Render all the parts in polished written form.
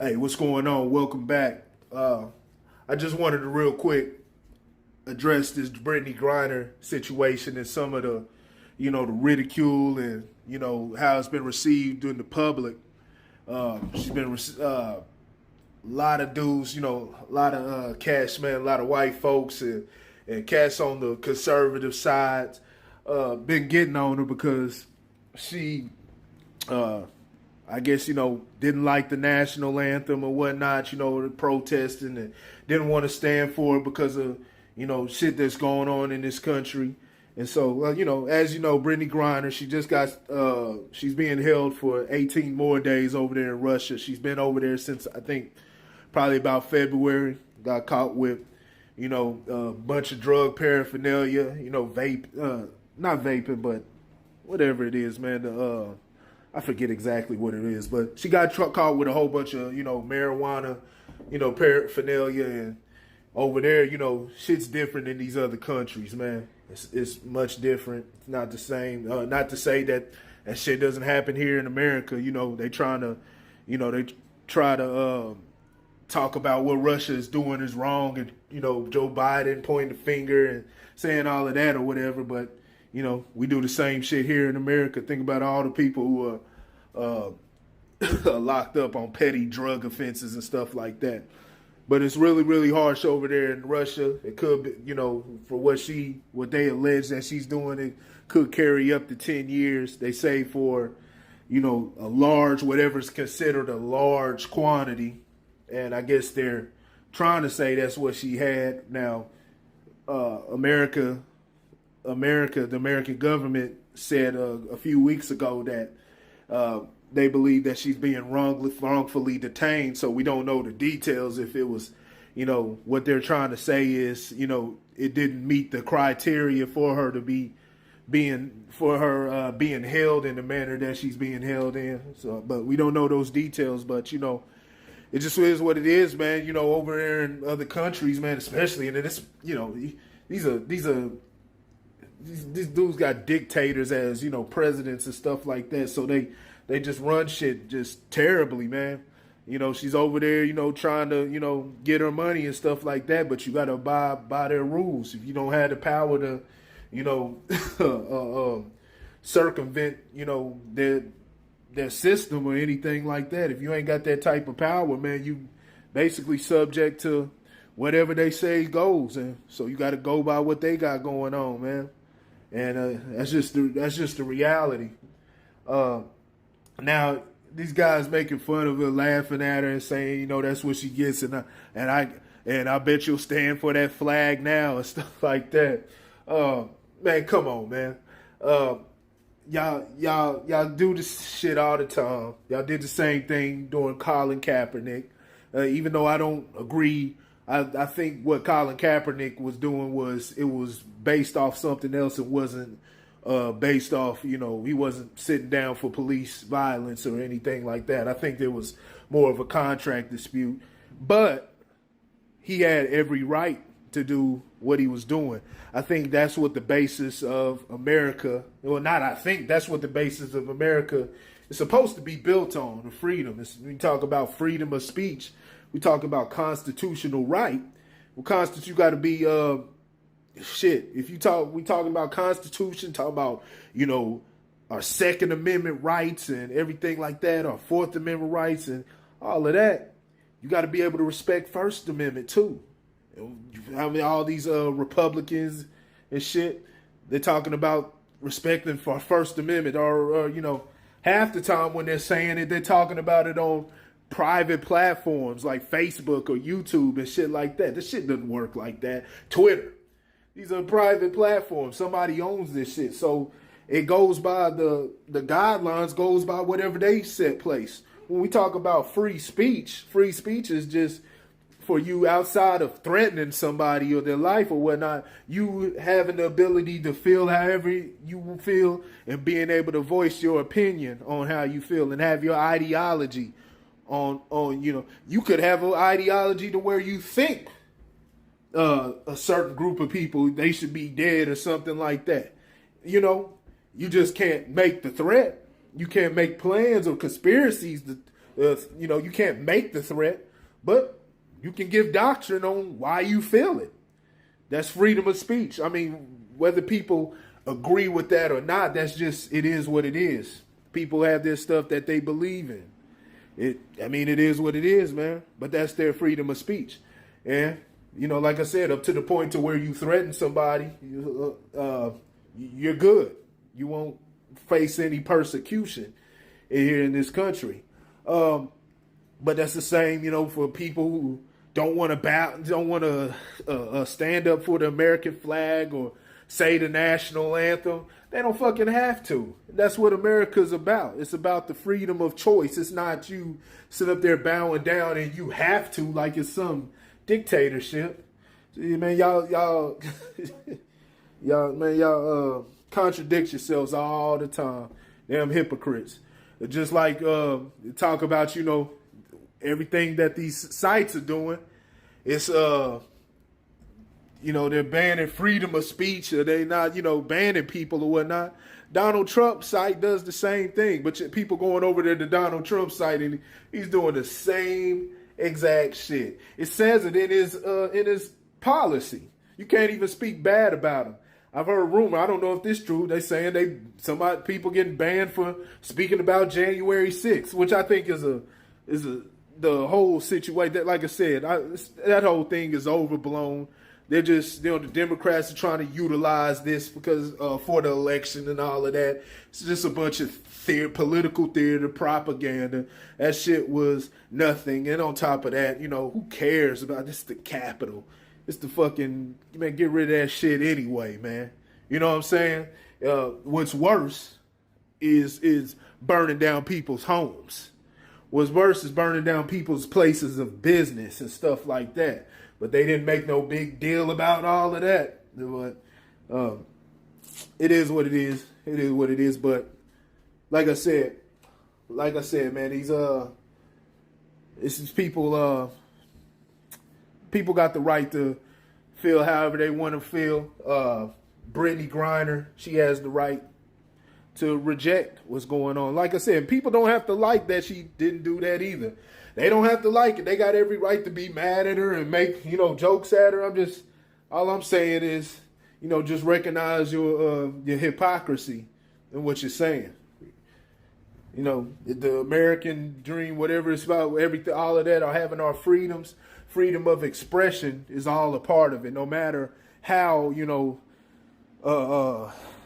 Hey, what's going on? Welcome back. I just wanted to real quick address this Brittney Griner situation and some of the ridicule and, how it's been received in the public. She's been, a lot of dudes, a lot of cash men, a lot of white folks and cats on the conservative side been getting on her because she, I guess, didn't like the national anthem or whatnot, protesting and didn't want to stand for it because of, shit that's going on in this country. And so, as you know, Brittney Griner, she just got, she's being held for 18 more days over there in Russia. She's been over there since, I think, probably about February. Got caught with, a bunch of drug paraphernalia, not vaping, but whatever it is, man. I forget exactly what it is, but she got caught with a whole bunch of, marijuana, paraphernalia. And over there, shit's different in these other countries, man. It's much different. It's not the same. Not to say that shit doesn't happen here in America. They trying to, they try to talk about what Russia is doing is wrong, and Joe Biden pointing the finger and saying all of that or whatever. But we do the same shit here in America. Think about all the people who are locked up on petty drug offenses and stuff like that. But it's really, really harsh over there in Russia. It could be, for what they allege that she's doing, it could carry up to 10 years. They say for, a large, whatever's considered a large quantity. And I guess they're trying to say that's what she had. Now, the American government said a few weeks ago that they believe that she's being wrongfully detained. So we don't know the details if it was, what they're trying to say is, it didn't meet the criteria for her to be being held in the manner that she's being held in. So, but we don't know those details. But it just is what it is, man. Over there in other countries, man, especially, and it's these dudes got dictators as presidents and stuff like that. So they just run shit just terribly, man. She's over there, trying to, get her money and stuff like that, but you got to abide by their rules. If you don't have the power to, circumvent, their system or anything like that, if you ain't got that type of power, man, you basically subject to whatever they say goes. And so you got to go by what they got going on, man. And that's just the reality. Now these guys making fun of her, laughing at her, and saying, that's what she gets, and I bet you'll stand for that flag now and stuff like that. Man, come on, man. Y'all do this shit all the time. Y'all did the same thing during Colin Kaepernick. Even though I don't agree, I think what Colin Kaepernick was doing was based off something else. It wasn't based off, he wasn't sitting down for police violence or anything like that. I think there was more of a contract dispute. But he had every right to do what he was doing. I think that's what the basis of America, that's what the basis of America is supposed to be built on, the freedom. We talk about freedom of speech. We talk about constitutional right. Well, you got to be, if we talking about Constitution, talk about, our Second Amendment rights and everything like that, our Fourth Amendment rights and all of that, you got to be able to respect First Amendment too. I mean, all these Republicans and shit, they're talking about respecting for First Amendment, or half the time when they're saying it, they're talking about it on private platforms like Facebook or YouTube and shit like that. This shit doesn't work like that. Twitter. These are private platforms. Somebody owns this shit. So it goes by the guidelines, goes by whatever they set place. When we talk about free speech is just for you outside of threatening somebody or their life or whatnot, you having the ability to feel however you feel and being able to voice your opinion on how you feel and have your ideology on you could have an ideology to where you think a certain group of people, they should be dead or something like that. You just can't make the threat. You can't make plans or conspiracies You can't make the threat, but you can give doctrine on why you feel it. That's freedom of speech. I mean, whether people agree with that or not, it is what it is. People have their stuff that they believe in. It is what it is, man. But that's their freedom of speech. And, like I said, up to the point to where you threaten somebody, you're good. You won't face any persecution here in this country. But that's the same, for people who don't want to stand up for the American flag or say the national anthem. They don't fucking have to. That's what America's about. It's about the freedom of choice. It's not you sit up there bowing down and you have to like it's some dictatorship. Man, y'all contradict yourselves all the time. Damn hypocrites. Just like talk about, everything that these sites are doing. It's they're banning freedom of speech, or they not, banning people or whatnot. Donald Trump's site does the same thing, but people going over there to Donald Trump's site and he's doing the same exact shit. It says it in his policy. You can't even speak bad about him. I've heard a rumor. I don't know if this is true. They saying people getting banned for speaking about January 6th, which I think is the whole situation. That, like I said, that whole thing is overblown. They're just, the Democrats are trying to utilize this because for the election and all of that. It's just a bunch of political theater, propaganda. That shit was nothing. And on top of that, who cares about this? The Capitol. It's the fucking, man, get rid of that shit anyway, man. You know what I'm saying? What's worse is burning down people's homes. What's worse is burning down people's places of business and stuff like that. But they didn't make no big deal about all of that. But it is what it is. It is what it is. But like I said, man, these people people got the right to feel however they want to feel. Brittney Griner, she has the right to reject what's going on. Like I said, people don't have to like that she didn't do that either. They don't have to like it. They got every right to be mad at her and make, jokes at her. All I'm saying is, just recognize your hypocrisy in what you're saying. The American dream, whatever it's about, everything, all of that, are having our freedoms. Freedom of expression is all a part of it. No matter how, no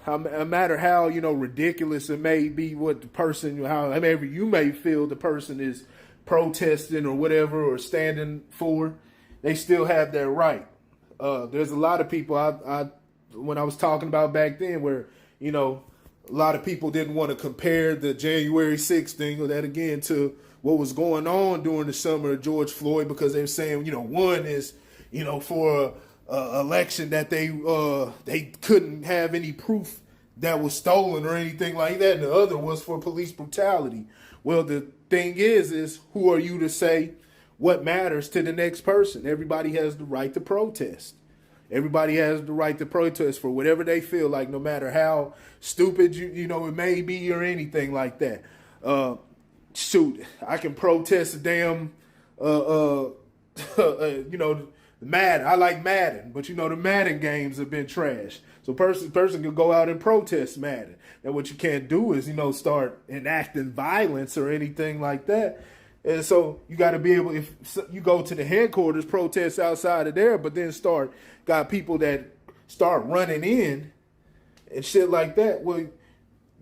matter how, ridiculous it may be what the person, however you may feel the person is protesting or whatever or standing for, they still have that right. There's a lot of people when I was talking about back then where, a lot of people didn't want to compare the January 6th thing or that again to what was going on during the summer of George Floyd, because they were saying, one is, for a election that they couldn't have any proof that was stolen or anything like that, and the other was for police brutality. Well, the thing is who are you to say what matters to the next person? Everybody has the right to protest. Everybody has the right to protest for whatever they feel like, no matter how stupid it may be or anything like that. Shoot, I can protest a damn Madden. I like Madden, but the Madden games have been trashed. So person can go out and protest Madden. Now what you can't do is, start enacting violence or anything like that. And so you got to be able, if you go to the headquarters, protest outside of there, but then got people that start running in and shit like that. Well,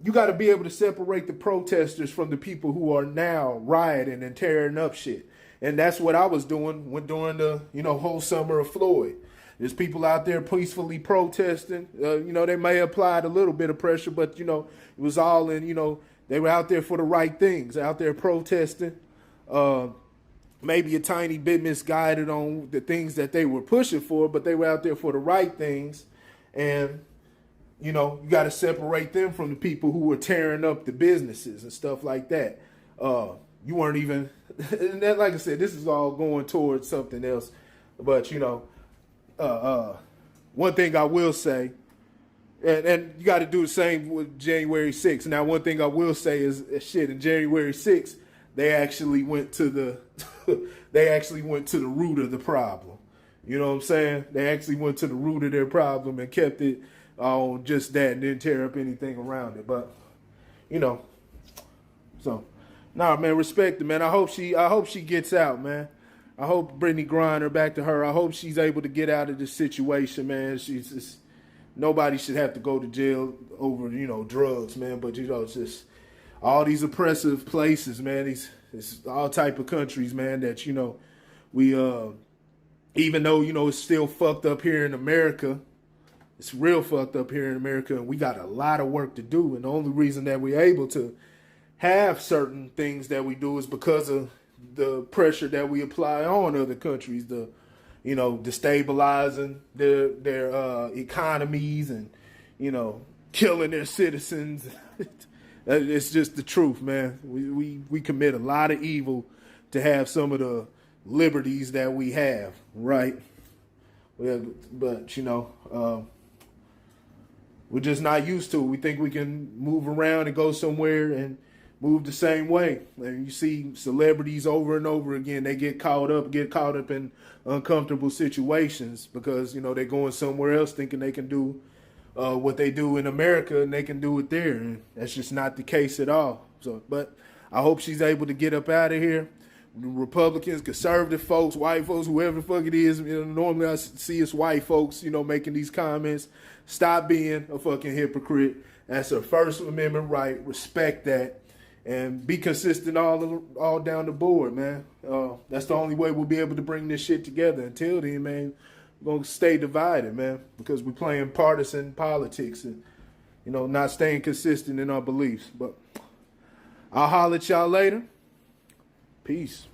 you got to be able to separate the protesters from the people who are now rioting and tearing up shit. And that's what I was doing during the, whole summer of Floyd. There's people out there peacefully protesting. They may have applied a little bit of pressure, but, it was all in, they were out there for the right things, out there protesting. Maybe a tiny bit misguided on the things that they were pushing for, but they were out there for the right things. And, you got to separate them from the people who were tearing up the businesses and stuff like that. You weren't even, and that, like I said, this is all going towards something else. But, one thing I will say, and you got to do the same with January 6th. Now, one thing I will say is, shit, in January 6th, they actually went to the they actually went to the root of the problem. You know what I'm saying? They actually went to the root of their problem and kept it on just that and didn't tear up anything around it. But, you know, so, nah, man, respect it, man. I hope she gets out, man. I hope Brittney Griner, back to her, I hope she's able to get out of this situation, man. She's just, nobody should have to go to jail over, you know, drugs, man. But, you know, it's just all these oppressive places, man. It's all type of countries, man, that, you know, we, even though, you know, it's still fucked up here in America, it's real fucked up here in America, and we got a lot of work to do. And the only reason that we're able to have certain things that we do is because of the pressure that we apply on other countries, the, you know, destabilizing their economies and, you know, killing their citizens. It's just the truth, man. We commit a lot of evil to have some of the liberties that we have, right? But you know, we're just not used to it. We think we can move around and go somewhere and move the same way. And you see celebrities over and over again, they get caught up in uncomfortable situations because, you know, they're going somewhere else thinking they can do what they do in America and they can do it there. And that's just not the case at all. So, but I hope she's able to get up out of here. Republicans, conservative folks, white folks, whoever the fuck it is, you know, normally I see it's white folks, you know, making these comments. Stop being a fucking hypocrite. That's a First Amendment right. Respect that. And be consistent all down the board, man. That's the only way we'll be able to bring this shit together. Until then, man, we're going to stay divided, man, because we're playing partisan politics and, you know, not staying consistent in our beliefs. But I'll holler at y'all later. Peace.